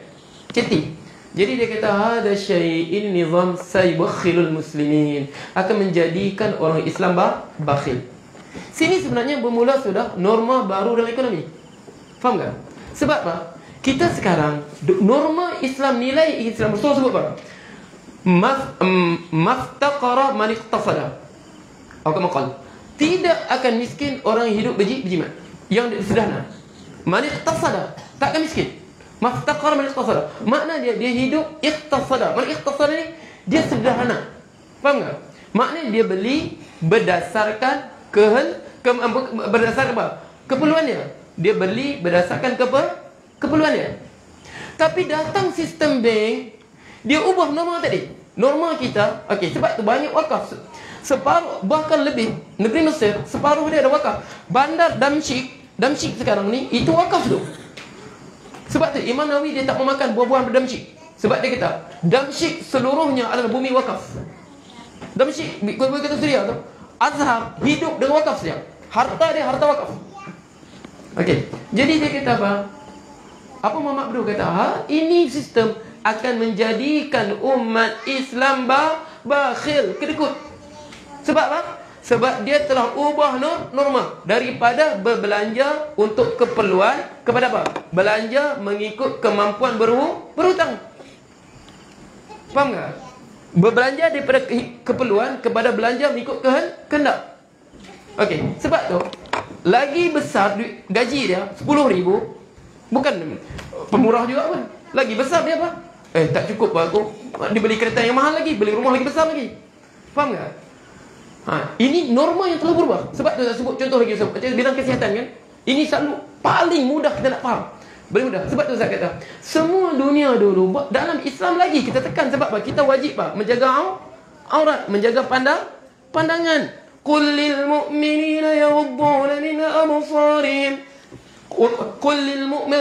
Ceti. Jadi dia kata hadza syai'in nizam sayubakhilul muslimin, akan menjadikan orang Islam bakhil. Sini sebenarnya bermula sudah norma baru dalam ekonomi. Faham tak? Sebab apa? Kita sekarang norma Islam, nilai Islam Rasul sebut apa? Maftaqara man iqtasada. Atau tidak akan miskin orang yang hidup berjimat, yang sederhana. Man iqtasada, tak akan miskin. Maftaqara man iqtasada. Makna dia hidup iqtasada. Man iqtasada ni dia sederhana. Faham tak? Maknanya dia beli berdasarkan berdasarkan apa? Keperluannya. Dia beli berdasarkan keperluannya. Tapi datang sistem bank, dia ubah norma tadi. Norma kita, okey, sebab tu banyak wakaf. Separuh, bahkan lebih, negeri Mesir separuh dia ada wakaf. Bandar Damsyik sekarang ni itu wakaf tu. Sebab tu Imam Nawawi dia tak memakan buah-buahan Damsyik. Sebab dia kata Damsyik seluruhnya adalah bumi wakaf. Damsyik, kalau kata Suria tu, Azhar hidup dengan wakaf saja. Harta dia harta wakaf. Okey, jadi dia kata apa? Apa Muhammad Abduh kata? Ini sistem akan menjadikan umat Islam bakhil, kedekut. Sebab apa? Sebab dia telah ubah norma daripada berbelanja untuk keperluan kepada apa? Belanja mengikut kemampuan berhutang. Faham tak? Berbelanja daripada keperluan kepada belanja mengikut kehendak. Okey, sebab tu lagi besar gaji dia 10,000, bukan pemurah juga pun. Lagi besar dia apa? Tak cukup lah aku. Dia beli kereta yang mahal lagi, beli rumah lagi besar lagi. Faham tak? Ini norma yang telah berubah. Sebab tu saya sebut contoh lagi macam bidang kesihatan kan. Ini selalu paling mudah kita nak faham. Paling mudah. Sebab tu saya kata semua dunia dulu dalam Islam lagi kita tekan. Sebab apa? Kita wajib menjaga aurat, menjaga pandangan. Qul lil mu'minina yaghudduna min absarihim. Qul lil mu'min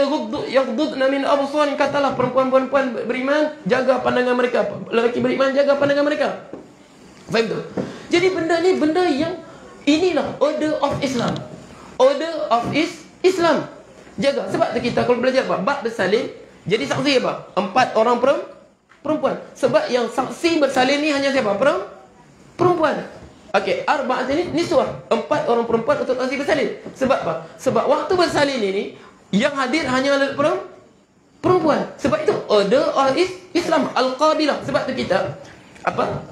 yaghudduna min absarihim. Katalah perempuan-perempuan beriman jaga pandangan mereka. Lelaki beriman jaga pandangan mereka. Faham tu? Jadi benda ni benda yang inilah order of Islam. Order of Islam. Jaga. Sebab tu kita kalau belajar apa? Bab bersalin. Jadi saksi apa? 4 orang perempuan. Sebab yang saksi bersalin ni hanya siapa? Perempuan. Okey, arba'at ini niswah, 4 orang perempuan untuk nasi bersalin. Sebab apa? Sebab waktu bersalin ini yang hadir hanya perempuan. Sebab itu order of Islam al-qabilah. Sebab tu kita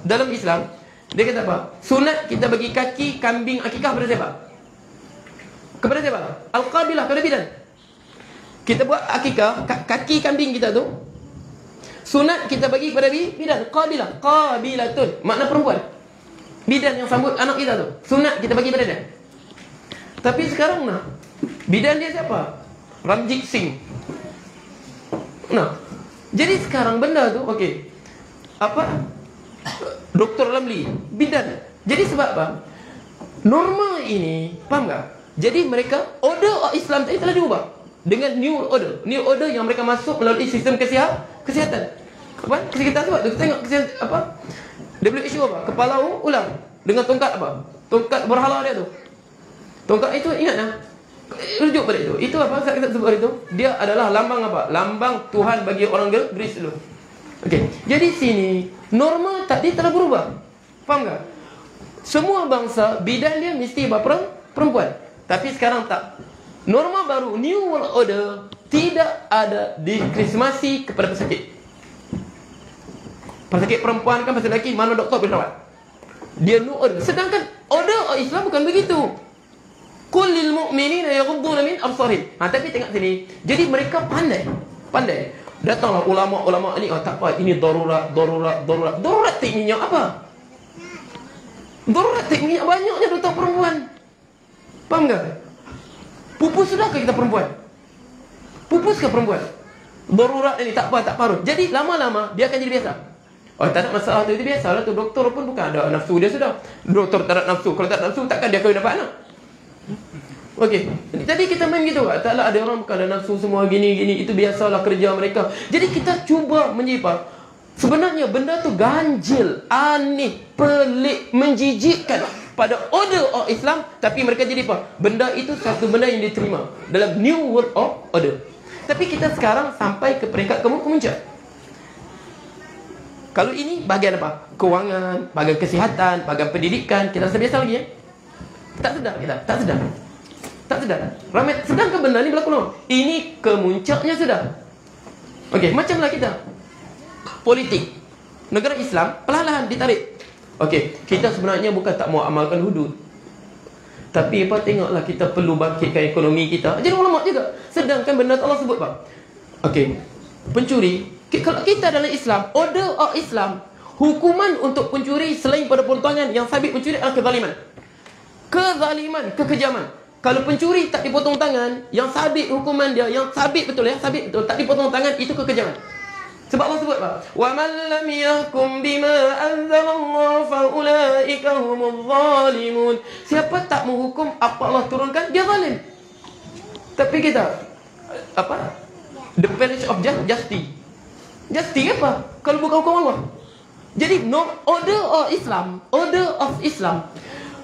dalam Islam dia kata apa? Sunat kita bagi kaki kambing akikah kepada siapa? Kepada siapa? Al-qabilah, kepada bidan. Kita buat akikah kaki kambing kita tu. Sunat kita bagi kepada bidan, qabilah, qabilatun, makna perempuan. Bidan yang sambut anak kita tu, sunat kita bagi pada dia. Tapi sekarang bidan dia siapa? Ramjit Singh. Jadi sekarang benda tu okey. Dr. Lamli, bidan. Jadi sebab apa? Norma ini, faham tak? Jadi mereka order Islam tadi telah diubah dengan new order. New order yang mereka masuk melalui sistem kesihatan. Kesihatan sebab tu kita tengok WHO kepala ular dengan tongkat tongkat berhala dia tu. Tongkat itu ingat rujuk pada itu. Itu saat kita sebut itu, dia adalah lambang lambang Tuhan bagi orang Greece dulu. Okey. Jadi sini norma tadi telah berubah. Faham tak? Semua bangsa bidan dia mesti perempuan. Tapi sekarang tak. Norma baru, new world order, tidak ada diskriminasi kepada pesakit. Pesakit perempuan kan, pesakit lelaki, mana doktor boleh rawat. Dia new order. Sedangkan order Islam bukan begitu. Qul lil mu'minina yaghudduna min absarihim. Tapi tengok sini. Jadi mereka pandai. Datanglah ulama-ulama ni, tak apa, ini darurat. Darurat tekniknya apa? Darurat tekniknya banyaknya doktor perempuan. Faham tak? Pupus sudahkah kita perempuan? Pupuskah perempuan? Darurat ini tak apa, tak parut. Jadi lama-lama dia akan jadi biasa. Tak ada masalah tu, itu biasalah tu. Doktor pun bukan ada nafsu dia sudah. Doktor tak ada nafsu. Kalau tak ada nafsu, takkan dia akan dapat anak. Okey. Jadi kita main gitu. Taklah ada orang bukan ada nafsu semua gini. Itu biasalah kerja mereka. Jadi kita cuba menyimpang. Sebenarnya benda tu ganjil, aneh, pelik, menjijikkan pada order of Islam. Tapi mereka jadi apa? Benda itu satu benda yang diterima dalam new world of order. Tapi kita sekarang sampai ke peringkat kemuncak. Kalau ini bahagian apa? Kewangan, bahagian kesihatan, bahagian pendidikan. Kita rasa biasa lagi Tak sedar kita, tak sedar. Ramai sedangkan benda ni berlaku. Ini kemuncaknya sudah. Okey, macamlah kita. Politik. Negara Islam perlahan-lahan ditarik. Okey, kita sebenarnya bukan tak mau amalkan hudud. Tapi tengoklah kita perlu bangkitkan ekonomi kita. Jadi ulama juga. Sedangkan benda Allah sebut okey, pencuri. Kalau kita dalam Islam, order of Islam, hukuman untuk pencuri selain pada potongan yang sabit pencuri adalah kezaliman. Kekejaman. Kalau pencuri tak dipotong tangan, yang sabit hukuman dia, yang sabit betul, tak dipotong tangan, itu kekejaman. Sebab Allah sebut wa man lam yahkum bima anzalallahu fa ulaika humuz zalimun. Siapa tak menghukum apa Allah turunkan, dia zalim. Tapi kita the parish of justice. Justice apa? Kalau bukan hukum Allah. Jadi order of Islam,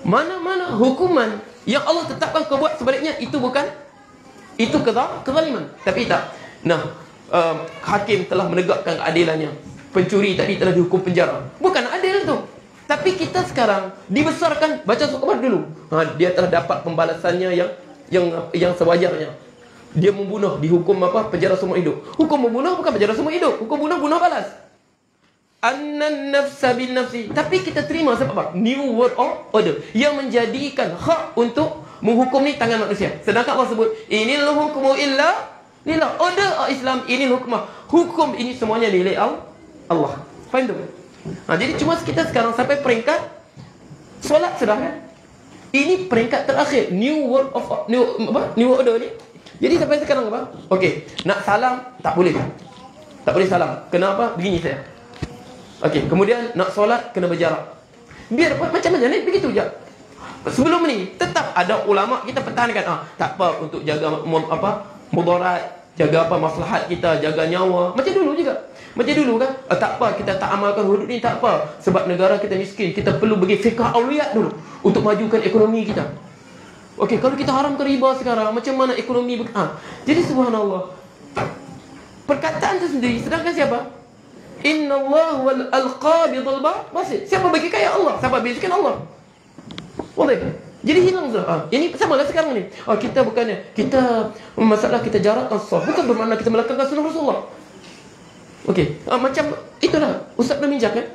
mana-mana hukuman yang Allah tetapkan kau buat, sebaliknya itu kezaliman. Tapi tak. Hakim telah menegakkan keadilannya. Pencuri tadi telah dihukum penjara. Bukan adil tu. Tapi kita sekarang dibesarkan baca surah Khabar dulu. Dia telah dapat pembalasannya yang sewajarnya. Dia membunuh, dihukum penjara seumur hidup. Hukum membunuh bukan penjara seumur hidup. Hukum bunuh balas. Annan nafsa bin nafsi. Tapi kita terima sebab apa? New world of order yang menjadikan hak untuk menghukum ni tangan manusia. Sedangkan Allah sebut inil hukmu illa lillah. Order of Islam ini hukum ini semuanya milik Allah. Faham tu? Jadi cuma kita sekarang sampai peringkat solat sudah kan? Ini peringkat terakhir new world of new order ni. Jadi sampai sekarang okey, nak salam tak boleh. Tak boleh salam. Kenapa? Begini saya. Okey, kemudian nak solat kena berjarak. Biar macam mana ni begitu je. Sebelum ni tetap ada ulama kita pertahankan. Tak apa, untuk jaga mudarat, jaga maslahat kita, jaga nyawa. Macam dulu juga. Macam dulu kan. Tak apa, kita tak amalkan hudud ni, tak apa. Sebab negara kita miskin, kita perlu bagi fiqh awliyat dulu untuk majukan ekonomi kita. Okey, kalau kita haramkan riba sekarang, macam mana ekonomi jadi subhanallah. Perkataan itu sendiri, sedangkan siapa? Inna Allah wal al-qabidul basit. Siapa bagi kaya? Allah. Siapa bagi miskin? Allah. Boleh. Jadi hilang sudah. Ini sama lah sekarang ni. Kita bukannya masalah kita jarakkan sah, bukan bermakna kita melakukan sunnah Rasulullah. Okey, macam itulah Ustaz pernah minjak kan.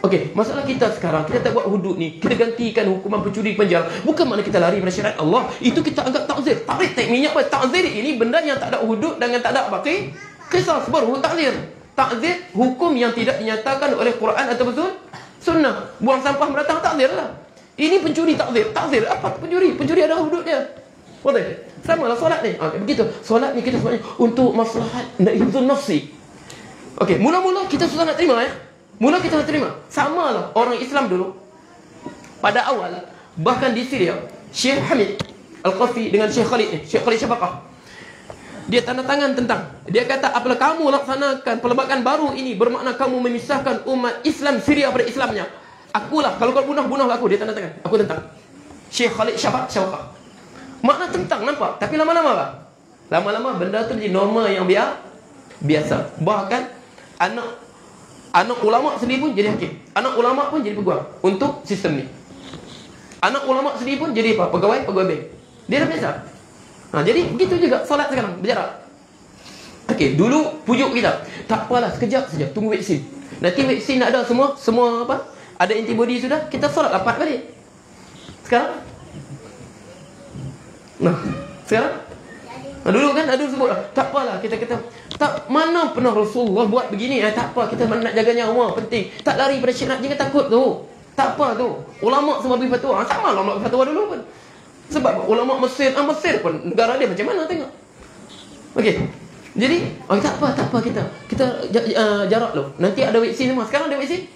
Okey, masalah kita sekarang, kita tak buat hudud ni, kita gantikan hukuman pencuri penjara. Bukan makna kita lari pada syariat Allah. Itu kita anggap takzir. Tarik tak minyak apa? Takzir ini benda yang tak ada hudud dan yang tak ada baki. Qisas baru takzir. Takzir hukum yang tidak dinyatakan oleh Quran atau betul sunnah. Buang sampah meratang takzir lah. Ini pencuri takzir. Takzir apa pencuri? Pencuri ada hududnya. Betul? Sama lah solat ni. Begitu. Solat ni kita sebenarnya untuk maslahat hifzun nafsi. Okey, mula-mula kita susah nak terima ya. Mula kita nak terima. Samalah orang Islam dulu. Pada awal, bahkan di Syria, Syekh Hamid Al-Qafi dengan Syekh Khalid ni, Syekh Khalid Syabaqah, dia tanda tangan tentang, dia kata apabila kamu laksanakan pelbagai baru ini bermakna kamu memisahkan umat Islam Syria pada Islamnya. Akulah, kalau kau bunuhlah aku. Dia tanda tangan. Aku tentang. Syekh Khalid Syabaqah. Makna tentang, nampak? Tapi lama-lama apa? Lama-lama benda tu jadi norma yang biasa. Bahkan anak ulama sendiri pun jadi hakim. Anak ulama pun jadi peguam untuk sistem ni. Anak ulama sendiri pun jadi apa? Pegawai bank. Dia dah biasa. Jadi begitu juga solat sekarang berjarak. Okey, dulu pujuk kita, tak apalah sekejap saja, tunggu vaksin. Nanti vaksin nak ada semua apa? Ada antibody sudah, kita solat 4 balik. Sekarang? Sekarang? Dulu kan ada sebut tak apalah, kita kata tak, mana pernah Rasulullah buat begini. Tak apa, kita nak jaga nyawa penting. Tak lari pada syirik, jangan takut tu. Tak apa tu. Ulama semua beri fatwa. Sama lah ulama beri fatwa dulu pun. Sebab ulama Mesir pun negara dia macam mana tengok. Okey. Jadi tak apa kita jarak dulu. Nanti ada vaksin semua. Sekarang ada vaksin.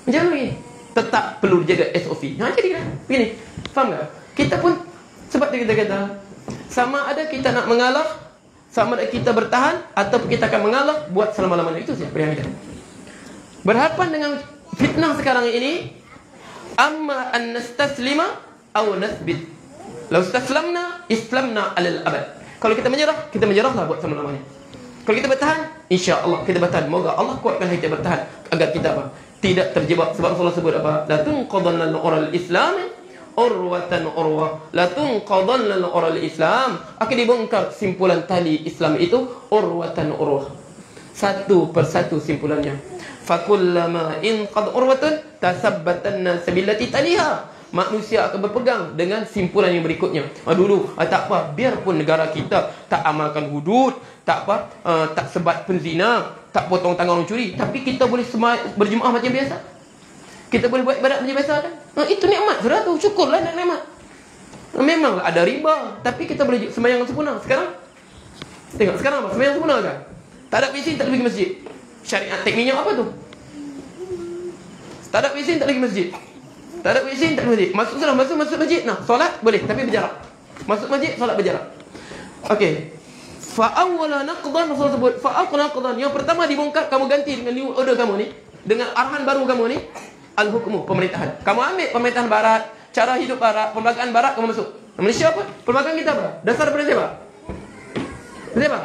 Macam mana ni? Tetap perlu jaga SOP. Jadi kan begini. Faham tak? Kita pun sebab kita kata sama ada kita nak mengalah, sama ada kita bertahan, atau kita akan mengalah buat selama-lamanya. Itu saja pilihan kita. Berhadapan dengan fitnah sekarang ini, amma an nastaslima aw nasbit. Law istaslamna islamna alal abad. Kalau kita menyerahlah buat selama-lamanya. Kalau kita bertahan, insya-Allah kita bertahan. Moga Allah kuatkan kita bertahan agar kita apa? Tidak terjebak. Sebab Rasulullah sebut apa? La tunqadanna al-ural islam urwatan urwah, la tunqadanna al-ural islam. Akan dibongkar simpulan tali Islam itu urwatan urwah. Satu persatu simpulannya. Fakullama in qad urwatun tasabbatanna sabillati taliha. Manusia akan berpegang dengan simpulan yang berikutnya. Dulu tak apa, biarpun negara kita tak amalkan hudud, tak apa, tak sebat penzina, tak potong tangan orang curi, tapi kita boleh berjemaah macam biasa. Kita boleh buat ibadat macam biasa kan? Itu nikmat sudah tu, syukurlah nak nikmat. Memanglah ada riba, tapi kita boleh sembahyang sempurna. Sekarang tengok sekarang apa? Sembahyang sempurna kan? Tak ada vaksin, tak boleh pergi masjid. Syariat tek minyak apa tu? Tak ada vaksin, tak boleh pergi masjid. Tak ada vaksin, tak boleh masjid. Masuk masjid. Solat boleh tapi berjarak. Masuk masjid, solat berjarak. Okey. Fa awwala naqdan, Rasul sebut fa aqna naqdan. Yang pertama dibongkar, kamu ganti dengan new order kamu ni, dengan arahan baru kamu ni, al-hukmu, pemerintahan. Kamu ambil pemerintahan barat, cara hidup barat, perlembagaan barat kamu masuk. Malaysia apa? Perlembagaan kita apa? Dasar daripada siapa? Siapa?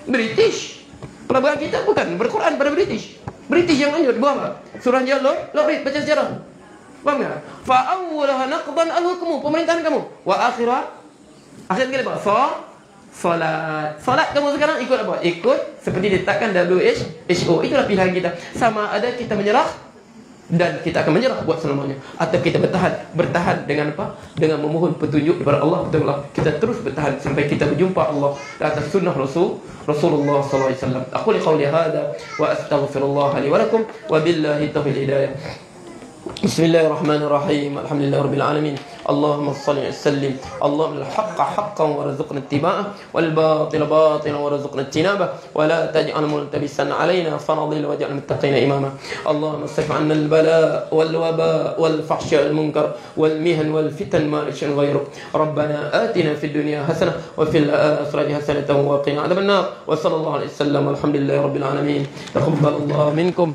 British. Perlembagaan kita bukan berquran pada British. British yang lanjut buat apa? Surah Jalur, baca sejarah. Faham tak? Fa awwalaha naqdan al-hukmu, pemerintahan kamu. Wa akhirah sekali apa? Salat. Salat kamu sekarang ikut apa? Ikut seperti ditetapkan WHO. Itulah pilihan kita. Sama ada kita menyerah dan kita akan menyerah buat selamanya, atau kita bertahan dengan apa? Dengan memohon petunjuk daripada Allah. Betul-betul kita terus bertahan sampai kita berjumpa Allah di atas sunnah Rasulullah sallallahu alaihi wasallam. Aku qauli hadza wa astaghfirullah li wa lakum wa billahi taufiq hidayah. Bismillahirrahmanirrahim. Alhamdulillahirabbil alamin. Allahumma shalli wa sallim. Allahumma al-haqqa haqqan warzuqna ittiba'ah wal batila batilan warzuqna ijtinabah wa la taj'al multabisan 'alaina fanadhil waj'al muttaqina imama. Allahumma srif 'anna al-bala' wal waba' wal fahsya' wal munkar wal mihan wal fitan ma la ghayruk. Rabbana atina fid dunya hasanah wa fil akhirati hasanatan wa qina 'adzaban nar. Wa sallallahu alaihi wasallam. Alhamdulillahirabbil alamin. Taqabbalallahu minkum.